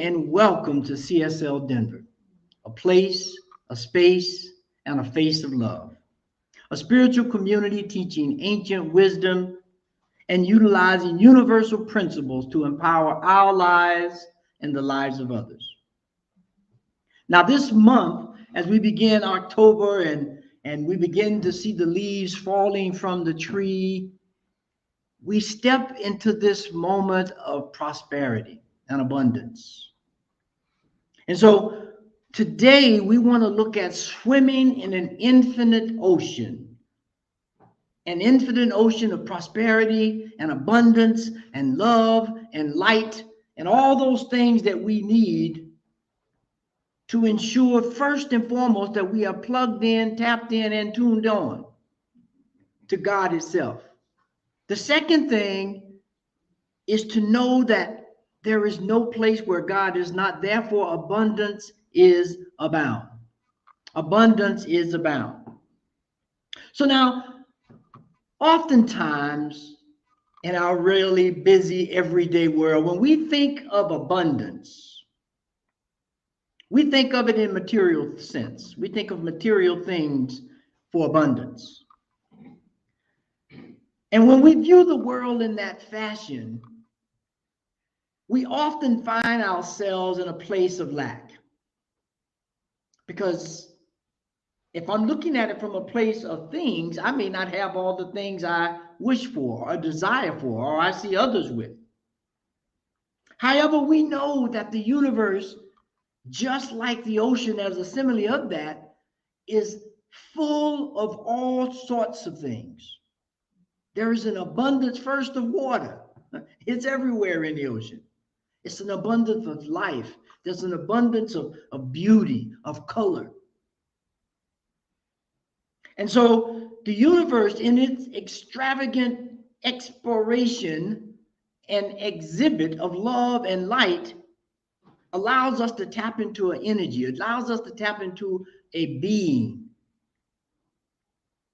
and welcome to CSL Denver, a place, a space, and a face of love. A spiritual community teaching ancient wisdom and utilizing universal principles to empower our lives and the lives of others. Now, this month, as we begin October and we begin to see the leaves falling from the tree, we step into this moment of prosperity and abundance. And so today we want to look at swimming in an infinite ocean of prosperity and abundance and love and light and all those things that we need to ensure first and foremost that we are plugged in, tapped in, and tuned on to God Himself. The second thing is to know that there is no place where God is not. Therefore, abundance is abound. Abundance is abound. So now, oftentimes in our really busy everyday world, when we think of abundance, we think of it in material sense. We think of material things for abundance. And when we view the world in that fashion, we often find ourselves in a place of lack. Because if I'm looking at it from a place of things, I may not have all the things I wish for or desire for or I see others with. However, we know that the universe, just like the ocean as a simile of that, is full of all sorts of things. There is an abundance first of water. It's everywhere in the ocean. It's an abundance of life. There's an abundance of beauty, of color. And so the universe, in its extravagant exploration and exhibit of love and light, allows us to tap into an energy. It allows us to tap into a being.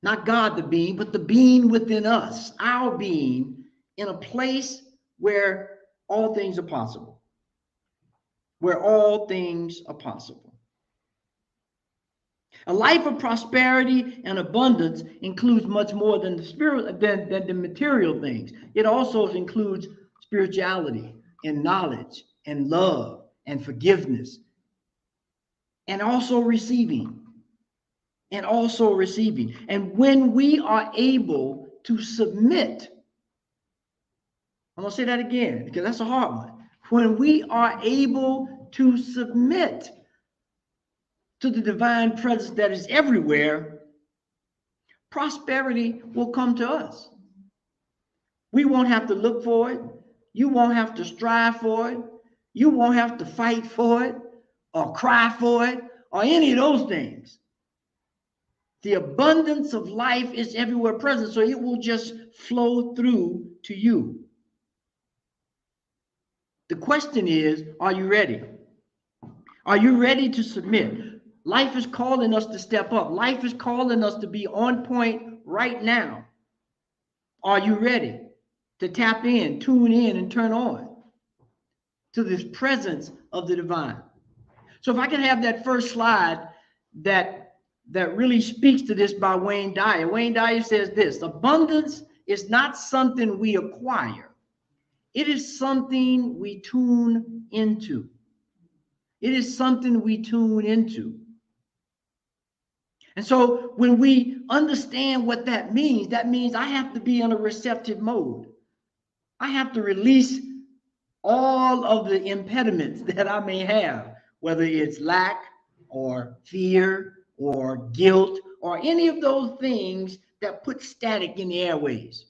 Not God the being, but the being within us, our being, in a place where all things are possible. Where all things are possible. A life of prosperity and abundance includes much more than the material things. It also includes spirituality and knowledge and love and forgiveness and also receiving. And when we are able to submit, I'm going to say that again because that's a hard one. When we are able to submit to the divine presence that is everywhere, prosperity will come to us. We won't have to look for it. You won't have to strive for it. You won't have to fight for it or cry for it or any of those things. The abundance of life is everywhere present, so it will just flow through to you. The question is, are you ready? Are you ready to submit? Life is calling us to step up. Life is calling us to be on point right now. Are you ready to tap in, tune in, and turn on to this presence of the divine? So if I can have that first slide that really speaks to this by Wayne Dyer. Wayne Dyer says this: abundance is not something we acquire. It is something we tune into. It is something we tune into. And so when we understand what that means I have to be in a receptive mode. I have to release all of the impediments that I may have, whether it's lack or fear or guilt or any of those things that put static in the airways.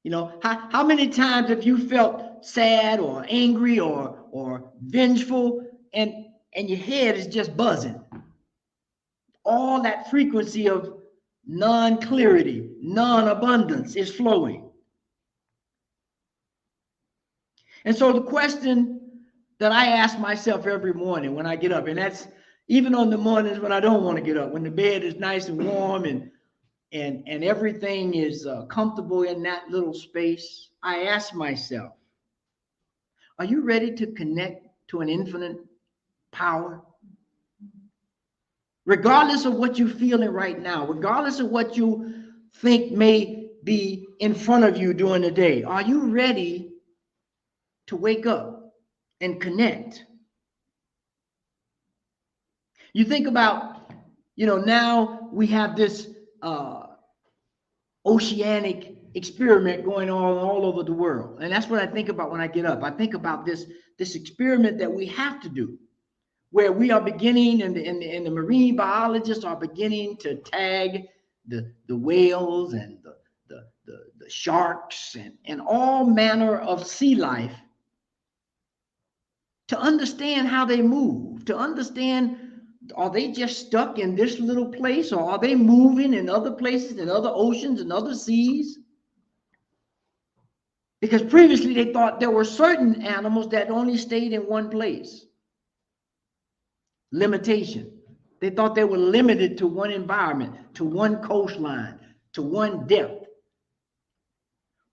You know, how many times have you felt sad or angry or vengeful and your head is just buzzing? All that frequency of non-clarity, non-abundance is flowing. And so the question that I ask myself every morning when I get up, and that's even on the mornings when I don't want to get up, when the bed is nice and warm and everything is comfortable in that little space, I ask myself, Are you ready to connect to an infinite power? Regardless of what you're feeling right now, regardless of what you think may be in front of you during the day, are you ready to wake up and connect? You think about, now we have this oceanic experiment going on all over the world. And that's what I think about when I get up. I think about this experiment that we have to do, where we are beginning, and the marine biologists are beginning to tag the whales and the sharks and all manner of sea life to understand how they move, to understand, are they just stuck in this little place, or are they moving in other places, in other oceans and other seas? Because previously they thought there were certain animals that only stayed in one place. Limitation. They thought they were limited to one environment, to one coastline, to one depth.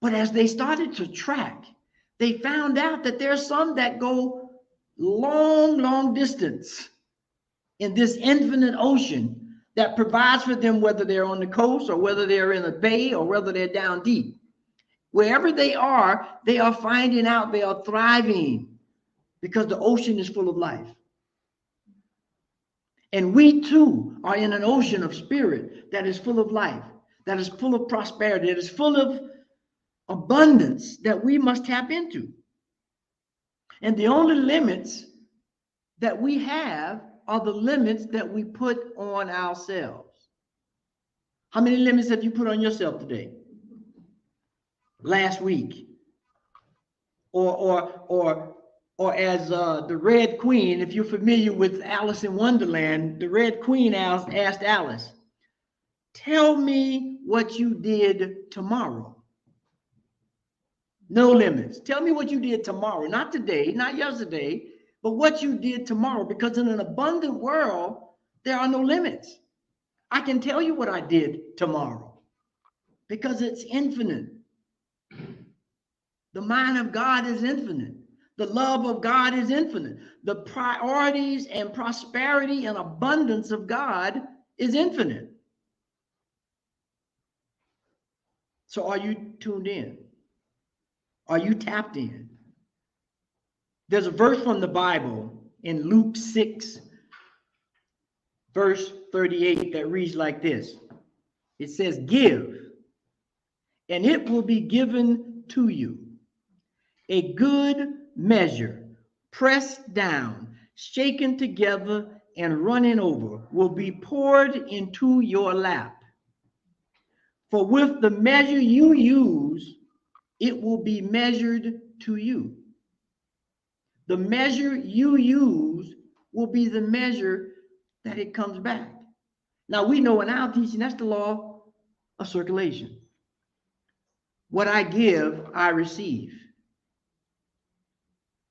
But as they started to track, they found out that there are some that go long, long distance in this infinite ocean that provides for them, whether they're on the coast or whether they're in a bay or whether they're down deep. Wherever they are finding out they are thriving because the ocean is full of life. And we too are in an ocean of spirit that is full of life, that is full of prosperity, that is full of abundance that we must tap into. And the only limits that we have are the limits that we put on ourselves. How many limits have you put on yourself today? Last week? Or as the Red Queen, if you're familiar with Alice in Wonderland, the Red Queen asked Alice, tell me what you did tomorrow. No limits. Tell me what you did tomorrow, not today, not yesterday, but what you did tomorrow, because in an abundant world, there are no limits. I can tell you what I did tomorrow because it's infinite. The mind of God is infinite. The love of God is infinite. The priorities and prosperity and abundance of God is infinite. So are you tuned in? Are you tapped in? There's a verse from the Bible in Luke 6, verse 38 that reads like this. It says, give, and it will be given to you. A good measure, pressed down, shaken together, and running over, will be poured into your lap. For with the measure you use, it will be measured to you. The measure you use will be the measure that it comes back. Now we know in our teaching, that's the law of circulation. What I give, I receive.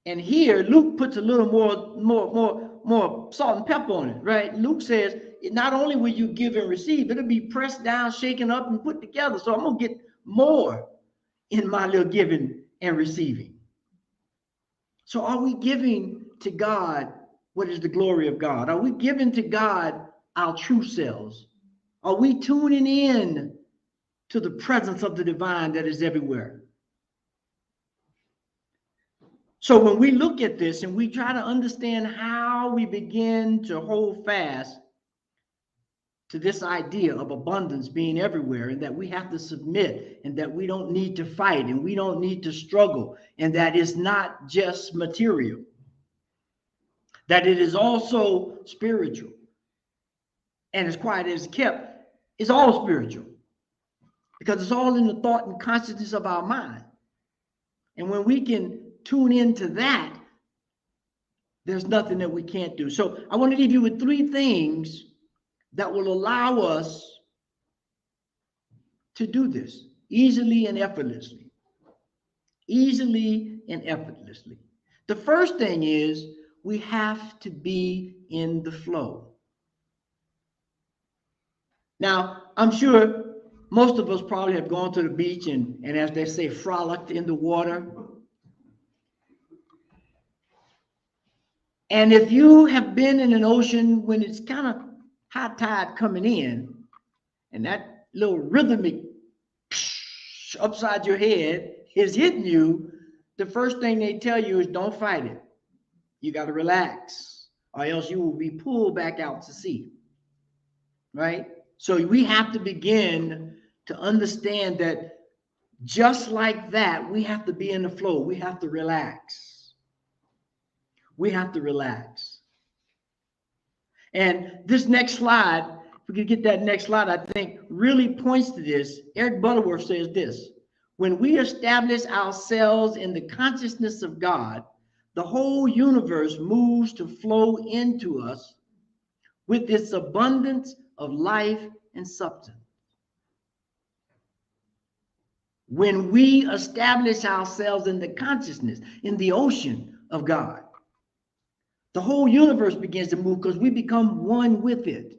And here, Luke puts a little more salt and pepper on it, right? Luke says, not only will you give and receive, it'll be pressed down, shaken up, and put together. So I'm going to get more in my little giving and receiving. So are we giving to God what is the glory of God? Are we giving to God our true selves? Are we tuning in to the presence of the divine that is everywhere? So when we look at this and we try to understand how we begin to hold fast to this idea of abundance being everywhere, and that we have to submit, and that we don't need to fight, and we don't need to struggle, and that it's not just material, that it is also spiritual. And as quiet as it's kept, it's all spiritual, because it's all in the thought and consciousness of our mind. And when we can tune into that, there's nothing that we can't do. So I want to leave you with 3 things that will allow us to do this easily and effortlessly. Easily and effortlessly. The first thing is we have to be in the flow. Now, I'm sure most of us probably have gone to the beach and as they say, frolicked in the water. And if you have been in an ocean when it's kind of high tide coming in, and that little rhythmic upside your head is hitting you, the first thing they tell you is don't fight it. You got to relax, or else you will be pulled back out to sea. Right? So we have to begin to understand that just like that, we have to be in the flow. We have to relax. We have to relax. And this next slide, if we could get that next slide, I think really points to this. Eric Butterworth says this: when we establish ourselves in the consciousness of God, the whole universe moves to flow into us with its abundance of life and substance. When we establish ourselves in the consciousness, in the ocean of God, the whole universe begins to move because we become one with it.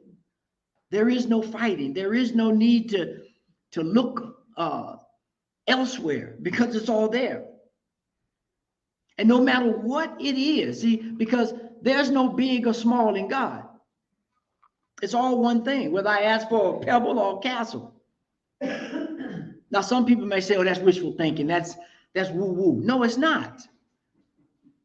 There is no fighting. There is no need to look elsewhere because it's all there. And no matter what it is, see, because there's no big or small in God. It's all one thing, whether I ask for a pebble or a castle. Now, some people may say, oh, that's wishful thinking. That's woo-woo. No, it's not.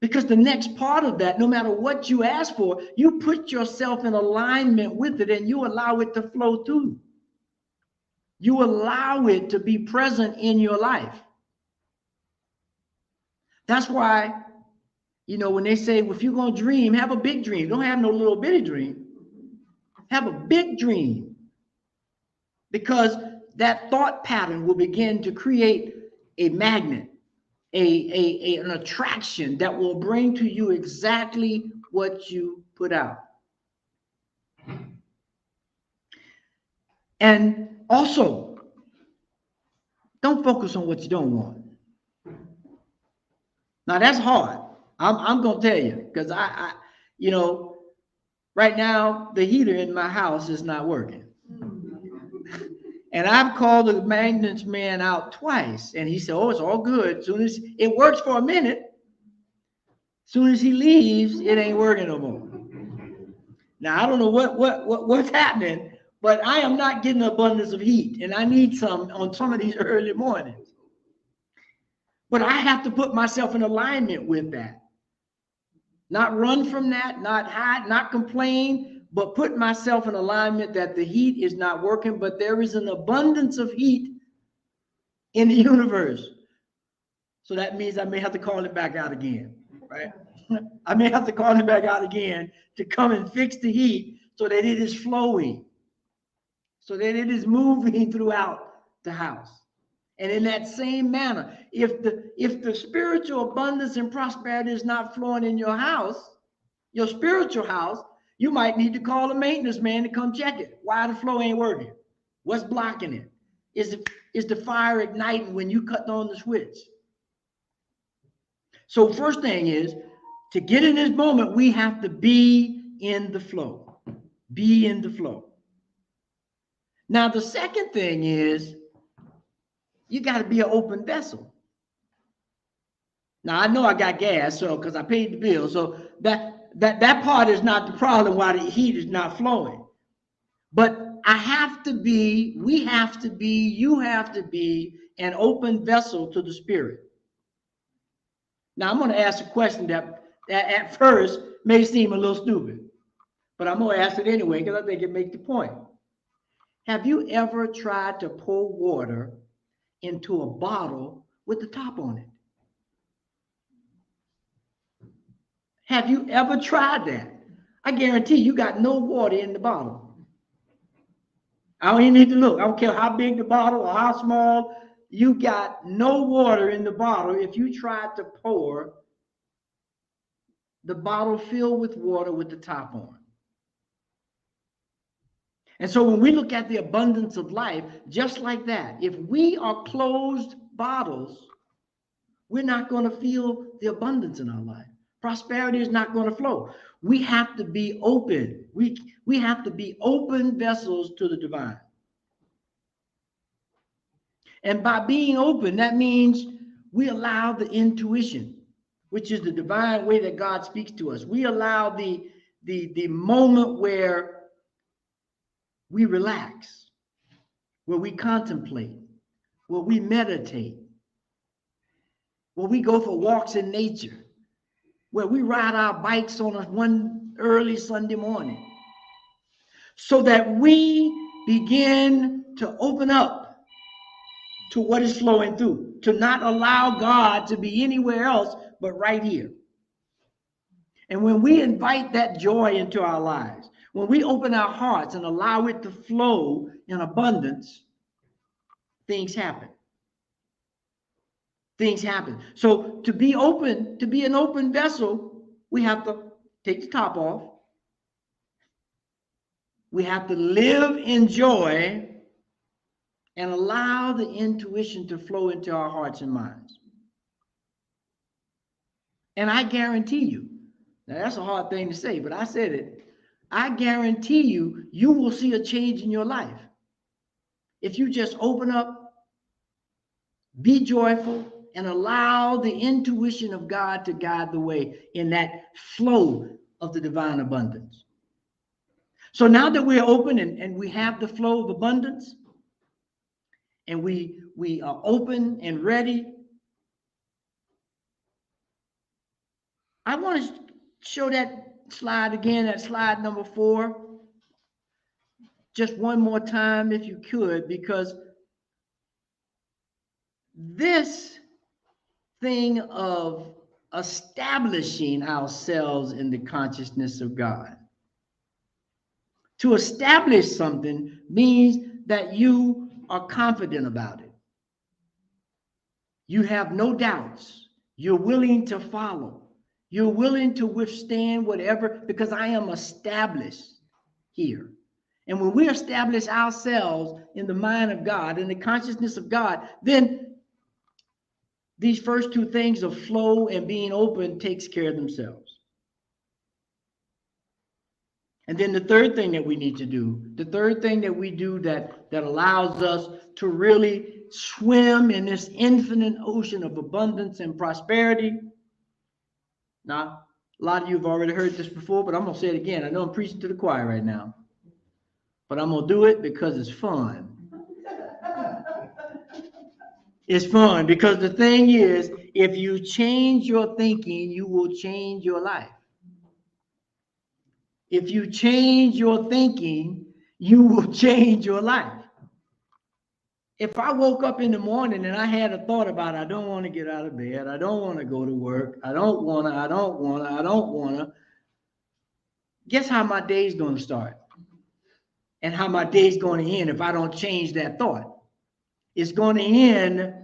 Because the next part of that, no matter what you ask for, you put yourself in alignment with it and you allow it to flow through. You allow it to be present in your life. That's why, you know, when they say, well, if you're going to dream, have a big dream. Don't have no little bitty dream. Have a big dream. Because that thought pattern will begin to create a magnet, an attraction that will bring to you exactly what you put out. And also, don't focus on what you don't want. Now that's hard. I'm gonna tell you, because I you know, right now the heater in my house is not working. And I've called the maintenance man out twice, and he said, oh, it's all good. As soon as it works for a minute, as soon as he leaves, it ain't working no more. Now I don't know what's happening, but I am not getting abundance of heat, and I need some on some of these early mornings. But I have to put myself in alignment with that. Not run from that, not hide, not complain, but put myself in alignment that the heat is not working, but there is an abundance of heat in the universe. So that means I may have to call it back out again, right? I may have to call it back out again to come and fix the heat so that it is flowing, so that it is moving throughout the house. And in that same manner, if the spiritual abundance and prosperity is not flowing in your house, your spiritual house, you might need to call a maintenance man to come check it. Why the flow ain't working? What's blocking it? Is the fire igniting when you cut on the switch? So first thing is, to get in this moment, we have to be in the flow. Be in the flow. Now, the second thing is, you got to be an open vessel. Now, I know I got gas, so because I paid the bill, so that part is not the problem why the heat is not flowing. But I have to be, we have to be, you have to be an open vessel to the Spirit. Now, I'm going to ask a question that at first may seem a little stupid, but I'm going to ask it anyway because I think it makes the point. Have you ever tried to pour water into a bottle with the top on it? Have you ever tried that? I guarantee you got no water in the bottle. I don't even need to look. I don't care how big the bottle or how small. You got no water in the bottle if you tried to pour the bottle filled with water with the top on. And so when we look at the abundance of life, just like that, if we are closed bottles, we're not going to feel the abundance in our life. Prosperity is not going to flow. We have to be open. We have to be open vessels to the divine. And by being open, that means we allow the intuition, which is the divine way that God speaks to us. We allow the moment where we relax, where we contemplate, where we meditate, where we go for walks in nature, where we ride our bikes on one early Sunday morning, so that we begin to open up to what is flowing through, to not allow God to be anywhere else but right here. And when we invite that joy into our lives, when we open our hearts and allow it to flow in abundance, things happen. Things happen. So to be open, to be an open vessel, we have to take the top off. We have to live in joy and allow the intuition to flow into our hearts and minds. And I guarantee you, now that's a hard thing to say, but I said it. I guarantee you, you will see a change in your life. If you just open up, be joyful, and allow the intuition of God to guide the way in that flow of the divine abundance. So now that we're open and we have the flow of abundance, and we are open and ready, I want to show that slide again, that slide number 4, just one more time if you could, because this thing of establishing ourselves in the consciousness of God. To establish something means that you are confident about it. You have no doubts. You're willing to follow. You're willing to withstand whatever, because I am established here. And when we establish ourselves in the mind of God, in the consciousness of God, then these first two things of flow and being open takes care of themselves. And then the third thing that we need to do, the third thing that we do that allows us to really swim in this infinite ocean of abundance and prosperity. Now, a lot of you have already heard this before, but I'm going to say it again. I know I'm preaching to the choir right now, but I'm going to do it because it's fun. It's fun because the thing is, if you change your thinking, you will change your life. If you change your thinking, you will change your life. If I woke up in the morning and I had a thought about, I don't want to get out of bed, I don't want to go to work, I don't want to, guess how my day's going to start? And how my day's going to end if I don't change that thought? It's going to end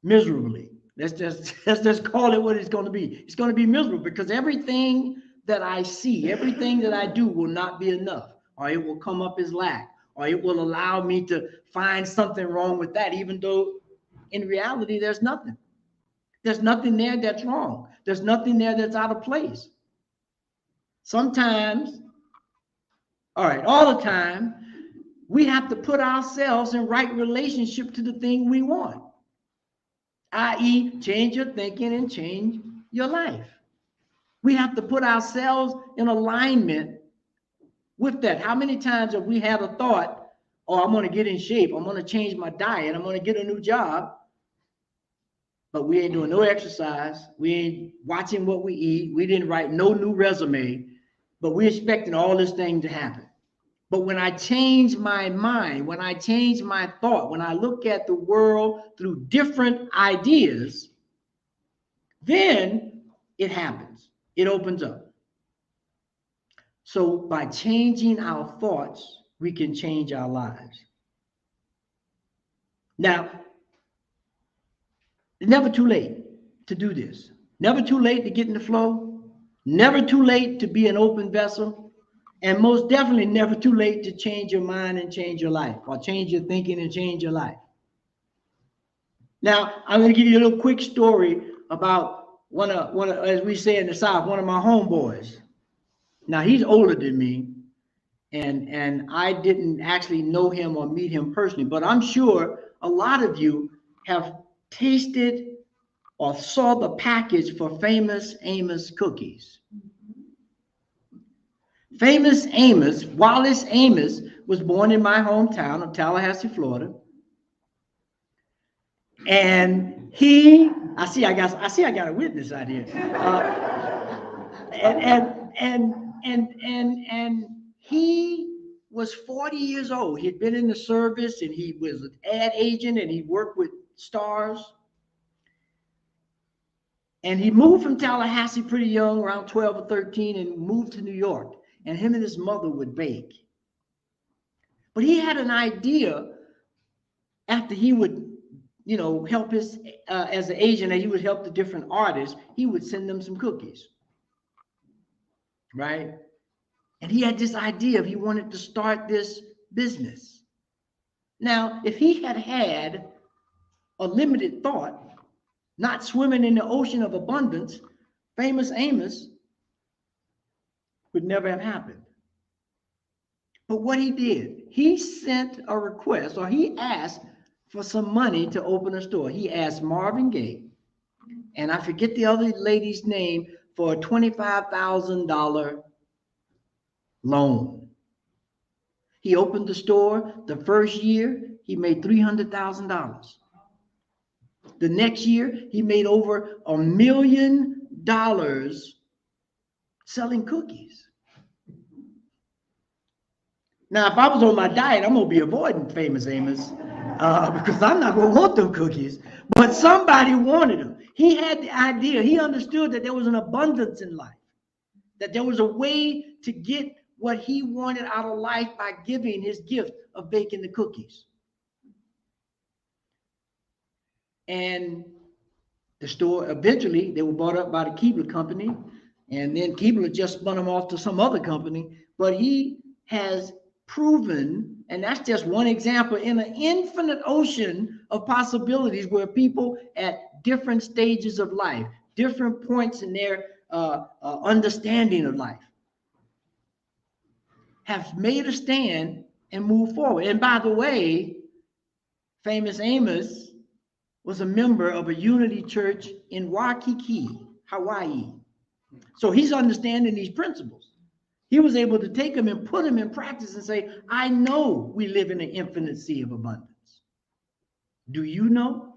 miserably. Let's just call it what it's going to be. It's going to be miserable because everything that I see, everything that I do will not be enough, or it will come up as lack, or it will allow me to find something wrong with that, even though in reality there's nothing. There's nothing there that's wrong. There's nothing there that's out of place. Sometimes, all the time, we have to put ourselves in right relationship to the thing we want, i.e., change your thinking and change your life. We have to put ourselves in alignment with that. How many times have we had a thought, oh, I'm going to get in shape, I'm going to change my diet, I'm going to get a new job, but we ain't doing no exercise, we ain't watching what we eat, we didn't write no new resume, but we're expecting all this thing to happen. But when I change my mind, when I change my thought, when I look at the world through different ideas, then it happens. It opens up. So by changing our thoughts, we can change our lives. Now, it's never too late to do this. Never too late to get in the flow. Never too late to be an open vessel. And most definitely never too late to change your mind and change your life, or change your thinking and change your life. Now, I'm going to give you a little quick story about one of, as we say in the South, one of my homeboys. Now, he's older than me, and I didn't actually know him or meet him personally, but I'm sure a lot of you have tasted or saw the package for Famous Amos cookies. Famous Amos, Wallace Amos, was born in my hometown of Tallahassee, Florida. And I see I got a witness out here. And he was 40 years old. He'd been in the service, and he was an ad agent, and he worked with stars. And he moved from Tallahassee pretty young, around 12 or 13, and moved to New York. And him and his mother would bake. But he had an idea after he would, help his, as an agent, and he would help the different artists, he would send them some cookies. Right? And he had this idea of he wanted to start this business. Now, if he had had a limited thought, not swimming in the ocean of abundance, Famous Amos would never have happened. But what he did, he sent a request, or he asked for some money to open a store. He asked Marvin Gaye, and I forget the other lady's name, for a $25,000 loan. He opened the store. The first year, he made $300,000. The next year, he made over $1 million selling cookies. Now, if I was on my diet, I'm going to be avoiding Famous Amos because I'm not going to want them cookies. But somebody wanted them. He had the idea. He understood that there was an abundance in life, that there was a way to get what he wanted out of life by giving his gift of baking the cookies. And the store, eventually, they were bought up by the Keebler Company, and then Keebler just spun them off to some other company. But he has proven, and that's just one example in an infinite ocean of possibilities where people at different stages of life, different points in their understanding of life, have made a stand and moved forward. And by the way, Famous Amos was a member of a unity church in Waikiki, Hawaii. So he's understanding these principles. He was able to take them and put them in practice and say, I know we live in an infinite sea of abundance. Do you know?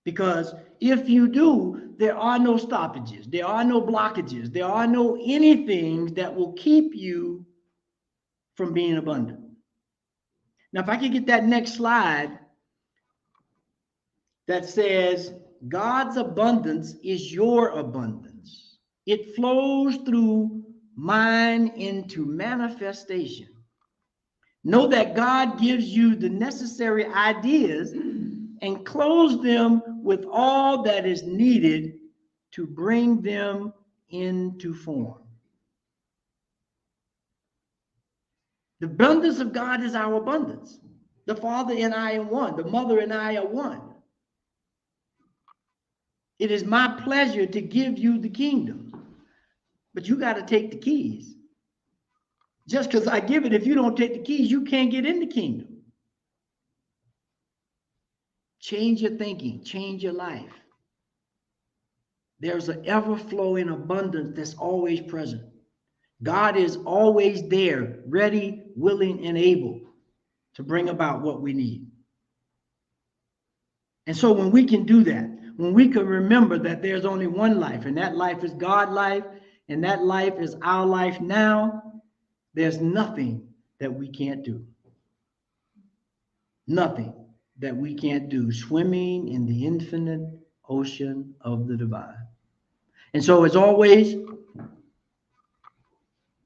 Because if you do, there are no stoppages, there are no blockages, there are no anything that will keep you from being abundant. Now, if I could get that next slide that says, God's abundance is your abundance. It flows through mind into manifestation. Know that God gives you the necessary ideas and clothes them with all that is needed to bring them into form. The abundance of God is our abundance. The Father and I are one. The Mother and I are one. It is my pleasure to give you the kingdom. But you got to take the keys. Just because I give it, if you don't take the keys, you can't get in the kingdom. Change your thinking. Change your life. There's an ever-flowing abundance that's always present. God is always there, ready, willing, and able to bring about what we need. And so when we can do that, when we can remember that there's only one life, and that life is God's life, and that life is our life now, there's nothing that we can't do. Nothing that we can't do, swimming in the infinite ocean of the divine. And so as always,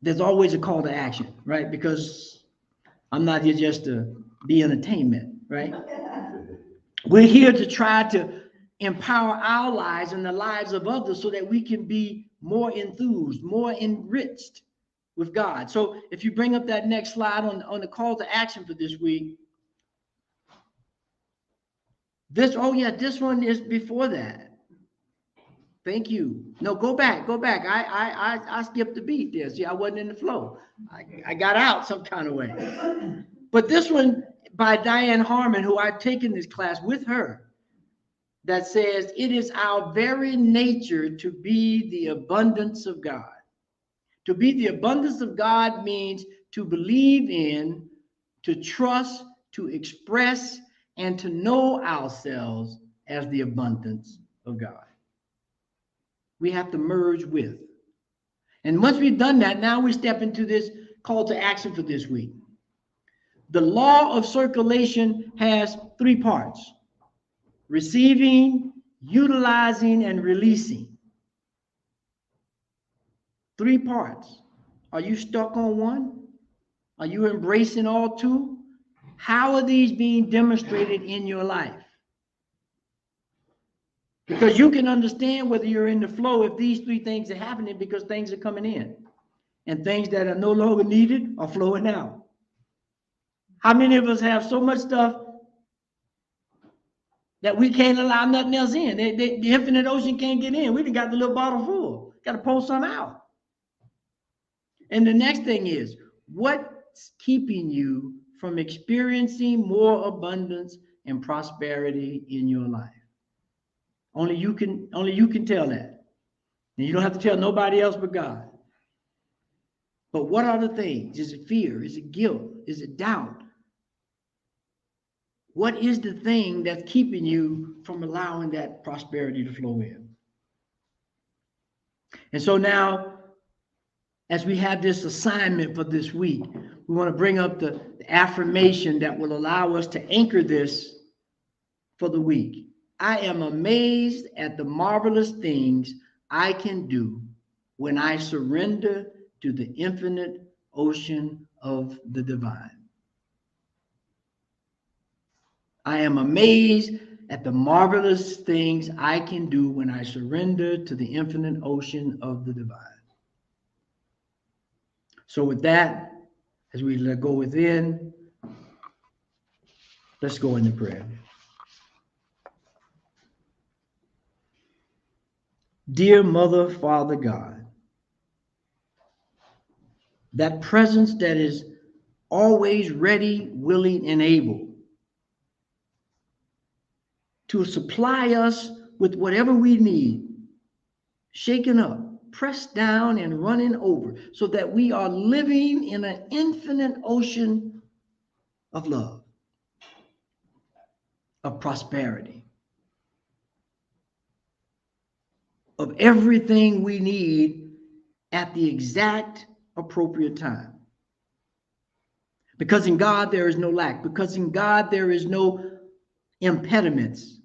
there's always a call to action, right? Because I'm not here just to be entertainment, right? We're here to try to empower our lives and the lives of others so that we can be more enthused, more enriched with God. So if you bring up that next slide on the call to action for this week, this one is before that. Thank you. No, go back. I skipped the beat there. See, I wasn't in the flow. I got out some kind of way. But this one by Diane Harmon, who I've taken this class with her. that says it is our very nature to be the abundance of God. To be the abundance of God means to believe in, to trust, to express, and to know ourselves as the abundance of God. We have to merge with. And once we've done that, now we step into this call to action for this week. The law of circulation has 3 parts: receiving, utilizing, and releasing. 3 parts. Are you stuck on one? Are you embracing all 2? How are these being demonstrated in your life? Because you can understand whether you're in the flow if these 3 things are happening, because things are coming in and things that are no longer needed are flowing out. How many of us have so much stuff that we can't allow nothing else in? The infinite ocean can't get in. We done got the little bottle full. Got to pull some out. And the next thing is, what's keeping you from experiencing more abundance and prosperity in your life? Only you can tell that. And you don't have to tell nobody else but God. But what are the things? Is it fear? Is it guilt? Is it doubt? What is the thing that's keeping you from allowing that prosperity to flow in? And so now, as we have this assignment for this week, we want to bring up the affirmation that will allow us to anchor this for the week. I am amazed at the marvelous things I can do when I surrender to the infinite ocean of the divine. I am amazed at the marvelous things I can do when I surrender to the infinite ocean of the divine. So with that, as we go within, let's go into prayer. Dear Mother, Father God, that presence that is always ready, willing, and able to supply us with whatever we need, shaken up, pressed down, and running over, so that we are living in an infinite ocean of love, of prosperity, of everything we need at the exact appropriate time. Because in God there is no lack, because in God there is no impediments.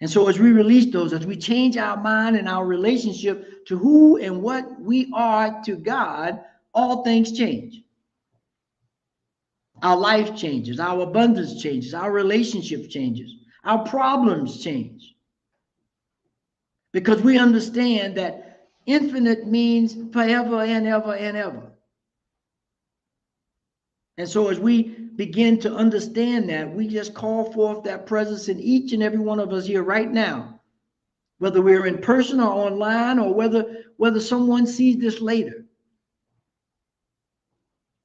And so as we release those, as we change our mind and our relationship to who and what we are to God, all things change. Our life changes, our abundance changes, our relationship changes, our problems change. Because we understand that infinite means forever and ever and ever. And so as we begin to understand that, we just call forth that presence in each and every one of us here right now, whether we're in person or online, or whether someone sees this later.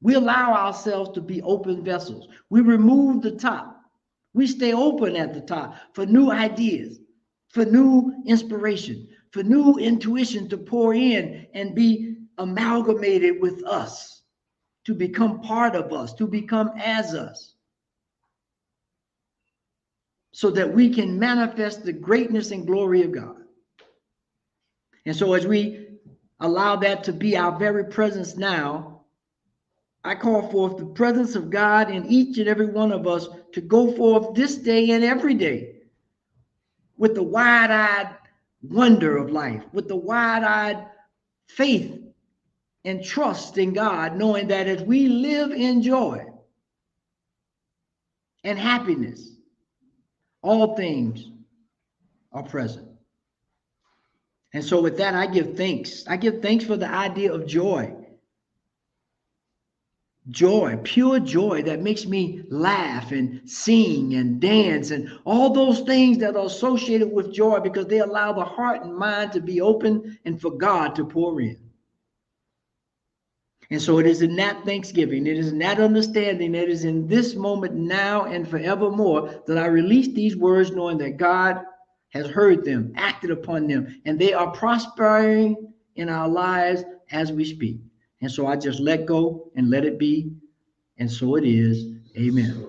We allow ourselves to be open vessels. We remove the top. We stay open at the top for new ideas, for new inspiration, for new intuition to pour in and be amalgamated with us, to become part of us, to become as us, so that we can manifest the greatness and glory of God. And so as we allow that to be our very presence now, I call forth the presence of God in each and every one of us to go forth this day and every day with the wide-eyed wonder of life, with the wide-eyed faith and trust in God, knowing that as we live in joy and happiness, all things are present. And so with that, I give thanks. I give thanks for the idea of joy. Joy, pure joy that makes me laugh and sing and dance and all those things that are associated with joy, because they allow the heart and mind to be open and for God to pour in. And so it is in that thanksgiving, it is in that understanding, it is in this moment now and forevermore that I release these words, knowing that God has heard them, acted upon them, and they are prospering in our lives as we speak. And so I just let go and let it be. And so it is. Amen.